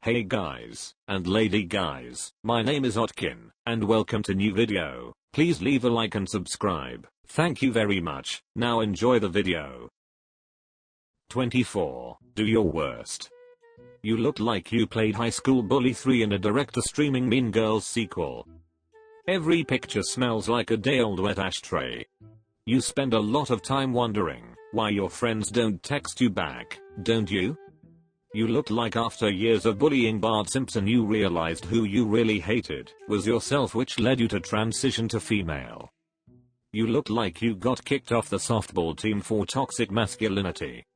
Hey guys, and lady guys, my name is Otkin, and welcome to new video. Please leave a like and subscribe. Thank you very much. Now enjoy the video. 24. Do your worst. You look like you played High School Bully 3 in a director-streaming Mean Girls sequel. Every picture smells like a day-old wet ashtray. You spend a lot of time wondering why your friends don't text you back, don't you? You look like after years of bullying Bart Simpson you realized who you really hated was yourself, which led you to transition to female. You look like you got kicked off the softball team for toxic masculinity.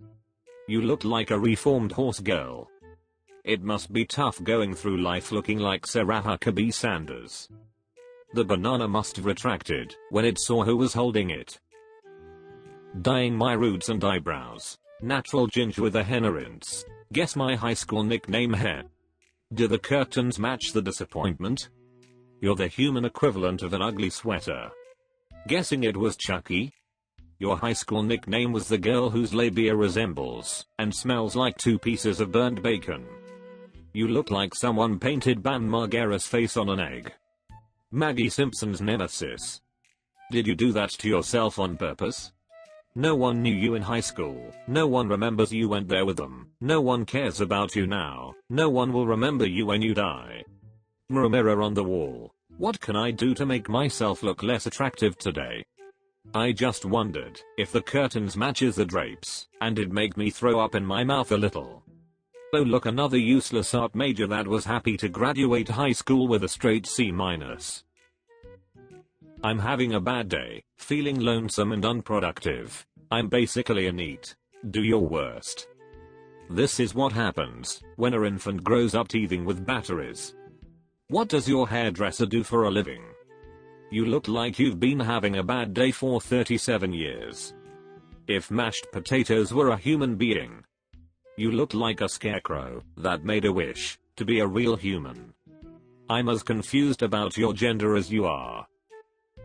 You look like a reformed horse girl. It must be tough going through life looking like Sarah Huckabee Sanders. The banana must have retracted when it saw who was holding it. Dyeing my roots and eyebrows. Natural ginger with a henna rinse. Guess my high school nickname hair. Do the curtains match the disappointment? You're the human equivalent of an ugly sweater. Guessing it was Chucky? Your high school nickname was the girl whose labia resembles and smells like 2 pieces of burnt bacon. You look like someone painted Bam Margera's face on an egg. Maggie Simpson's nemesis. Did you do that to yourself on purpose? No one knew you in high school. No one remembers you went there with them. No one cares about you now. No one will remember you when you die. Mirror on the wall. What can I do to make myself look less attractive today? I just wondered if the curtains matches the drapes, and it'd make me throw up in my mouth a little. Oh look, another useless art major that was happy to graduate high school with a straight C-. I'm having a bad day, feeling lonesome and unproductive. I'm basically a NEET. Do your worst. This is what happens when an infant grows up teething with batteries. What does your hairdresser do for a living? You look like you've been having a bad day for 37 years. If mashed potatoes were a human being, you look like a scarecrow that made a wish to be a real human. I'm as confused about your gender as you are.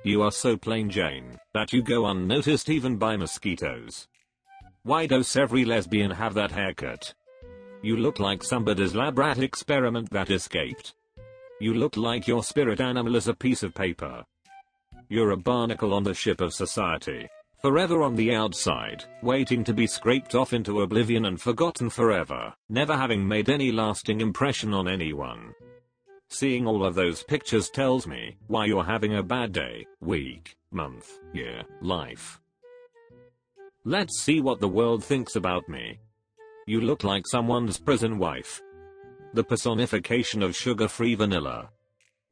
You are so plain Jane that you go unnoticed even by mosquitoes. Why does every lesbian have that haircut? You look like somebody's lab rat experiment that escaped. You look like your spirit animal is a piece of paper. You're a barnacle on the ship of society. Forever on the outside, waiting to be scraped off into oblivion and forgotten forever, never having made any lasting impression on anyone. Seeing all of those pictures tells me why you're having a bad day, week, month, year, life. Let's see what the world thinks about me. You look like someone's prison wife. The personification of sugar-free vanilla.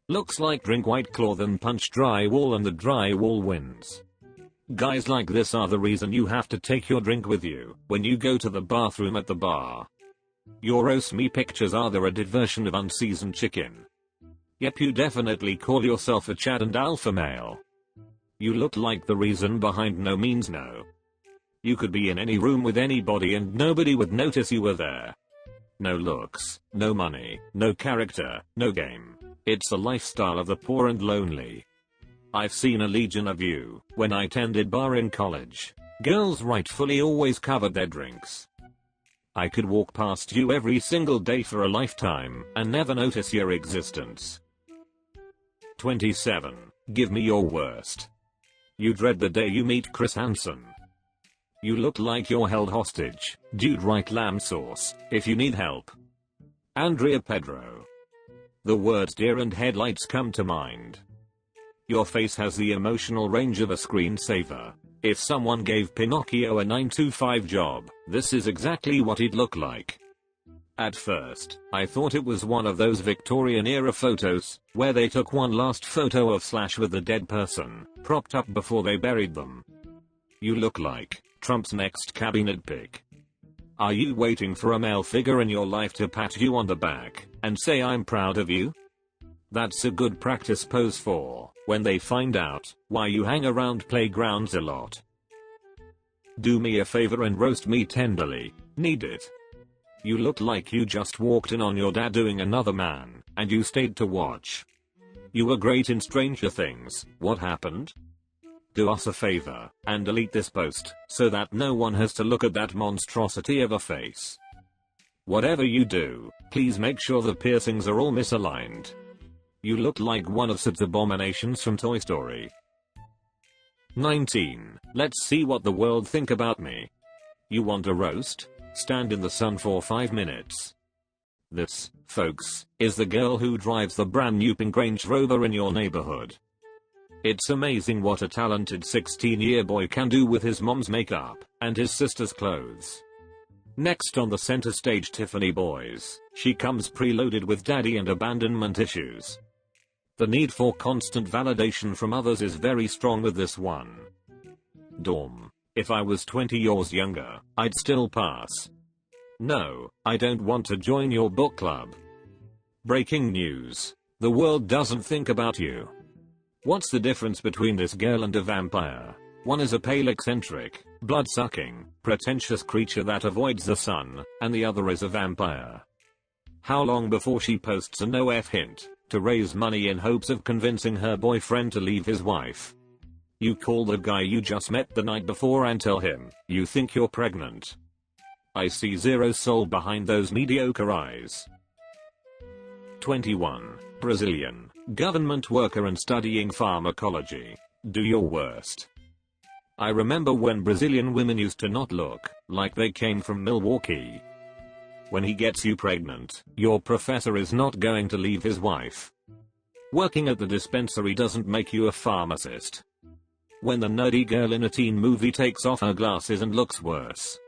Looks like drink White Claw then punch drywall and the drywall wins. Guys like this are the reason you have to take your drink with you when you go to the bathroom at the bar. Your RoastMe pictures are the edited version of unseasoned chicken. Yep, you definitely call yourself a Chad and alpha male. You look like the reason behind no means no. You could be in any room with anybody and nobody would notice you were there. No looks, no money, no character, no game. It's the lifestyle of the poor and lonely. I've seen a legion of you when I tended bar in college. Girls rightfully always covered their drinks. I could walk past you every single day for a lifetime and never notice your existence. 27. Give me your worst. You dread the day you meet Chris Hansen. You look like you're held hostage. Dude, write lamb sauce if you need help. Andrea Pedro. The words deer and headlights come to mind. Your face has the emotional range of a screensaver. If someone gave Pinocchio a 9-to-5 job, this is exactly what he'd look like. At first, I thought it was one of those Victorian-era photos, where they took one last photo of Slash with the dead person, propped up before they buried them. You look like Trump's next cabinet pick. Are you waiting for a male figure in your life to pat you on the back and say I'm proud of you? That's a good practice pose for when they find out why you hang around playgrounds a lot. Do me a favor and roast me tenderly. Need it. You look like you just walked in on your dad doing Another Man, and you stayed to watch. You were great in Stranger Things. What happened? Do us a favor and delete this post so that no one has to look at that monstrosity of a face. Whatever you do, please make sure the piercings are all misaligned. You look like one of Sid's abominations from Toy Story. 19. Let's see what the world think about me. You want a roast? Stand in the sun for 5 minutes. This, folks, is the girl who drives the brand new pink Range Rover in your neighborhood. It's amazing what a talented 16-year boy can do with his mom's makeup and his sister's clothes. Next on the center stage, Tiffany Boys. She comes preloaded with daddy and abandonment issues. The need for constant validation from others is very strong with this one. Dorm. If I was 20 years younger, I'd still pass. No, I don't want to join your book club. Breaking news. The world doesn't think about you. What's the difference between this girl and a vampire? One is a pale, eccentric, blood-sucking, pretentious creature that avoids the sun, and the other is a vampire. How long before she posts a no-F hint to raise money in hopes of convincing her boyfriend to leave his wife? You call the guy you just met the night before and tell him you think you're pregnant. I see zero soul behind those mediocre eyes. 21. Brazilian, government worker and studying pharmacology. Do your worst. I remember when Brazilian women used to not look like they came from Milwaukee. When he gets you pregnant, your professor is not going to leave his wife. Working at the dispensary doesn't make you a pharmacist. When the nerdy girl in a teen movie takes off her glasses and looks worse.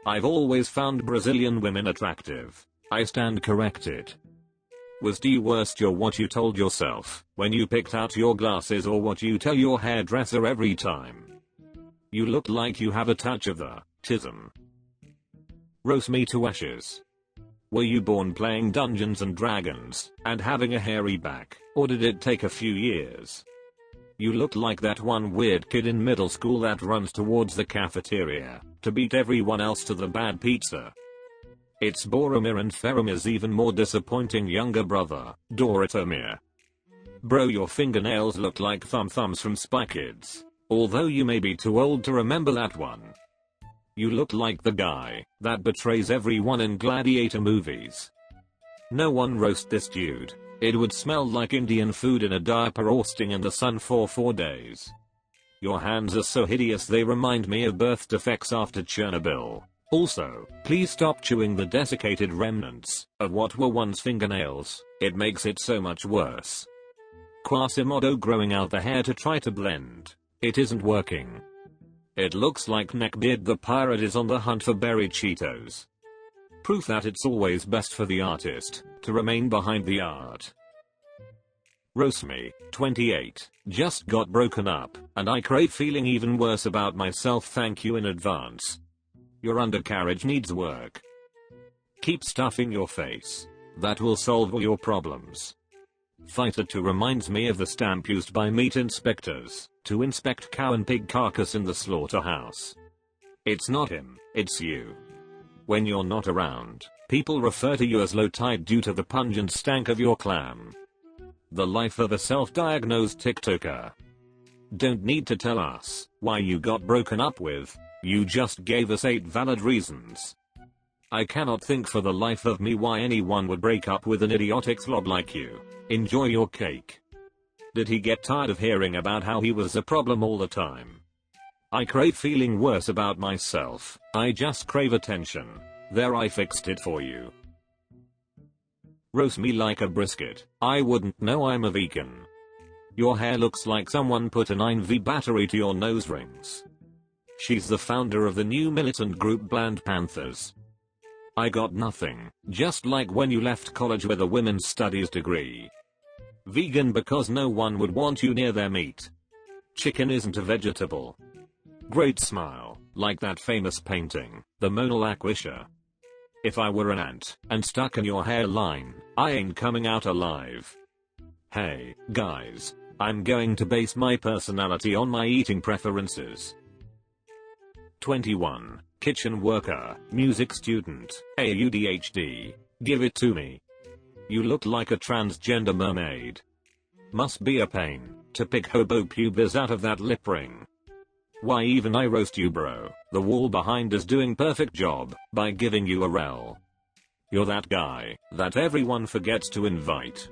I've always found Brazilian women attractive. I stand corrected. Was the worst your what you told yourself when you picked out your glasses or what you tell your hairdresser every time? You look like you have a touch of the tism. Roast me to ashes. Were you born playing Dungeons and Dragons and having a hairy back, or did it take a few years? You look like that one weird kid in middle school that runs towards the cafeteria to beat everyone else to the bad pizza. It's Boromir and Faramir's even more disappointing younger brother, Dorotomir. Bro, your fingernails look like thumbs from Spy Kids, although you may be too old to remember that one. You look like the guy that betrays everyone in gladiator movies. No one roast this dude. It would smell like Indian food in a diaper roasting in the sun for 4 days. Your hands are so hideous they remind me of birth defects after Chernobyl. Also, please stop chewing the desiccated remnants of what were once fingernails. It makes it so much worse. Quasimodo growing out the hair to try to blend. It isn't working. It looks like Neckbeard the pirate is on the hunt for buried Cheetos. Proof that it's always best for the artist to remain behind the art. Roast me, 28, just got broken up, and I crave feeling even worse about myself. Thank you in advance. Your undercarriage needs work. Keep stuffing your face. That will solve all your problems. Fighter 2 reminds me of the stamp used by meat inspectors to inspect cow and pig carcass in the slaughterhouse. It's not him, it's you. When you're not around, people refer to you as low-tide due to the pungent stank of your clam. The life of a self-diagnosed TikToker. Don't need to tell us why you got broken up with. You just gave us 8 valid reasons. I cannot think for the life of me why anyone would break up with an idiotic slob like you. Enjoy your cake. Did he get tired of hearing about how he was a problem all the time? I crave feeling worse about myself. I just crave attention. There, I fixed it for you. Roast me like a brisket. I wouldn't know I'm a vegan. Your hair looks like someone put a 9V battery to your nose rings. She's the founder of the new militant group Bland Panthers. I got nothing, just like when you left college with a women's studies degree. Vegan because no one would want you near their meat. Chicken isn't a vegetable. Great smile, like that famous painting, the Mona Lisa. If I were an ant and stuck in your hairline, I ain't coming out alive. Hey, guys, I'm going to base my personality on my eating preferences. 21. Kitchen worker, music student, ADHD. Give it to me. You look like a transgender mermaid. Must be a pain to pick hobo pubes out of that lip ring. Why even I roast you, bro. The wall behind is doing perfect job by giving you a rel. You're that guy that everyone forgets to invite.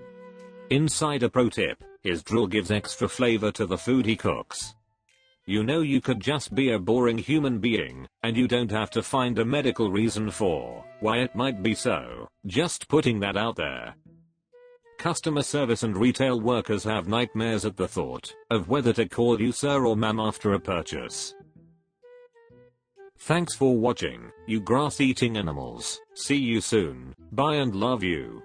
Insider pro tip, his drool gives extra flavor to the food he cooks. You know you could just be a boring human being, and you don't have to find a medical reason for why it might be so, just putting that out there. Customer service and retail workers have nightmares at the thought of whether to call you sir or ma'am after a purchase. Thanks for watching, you grass-eating animals. See you soon. Bye and love you.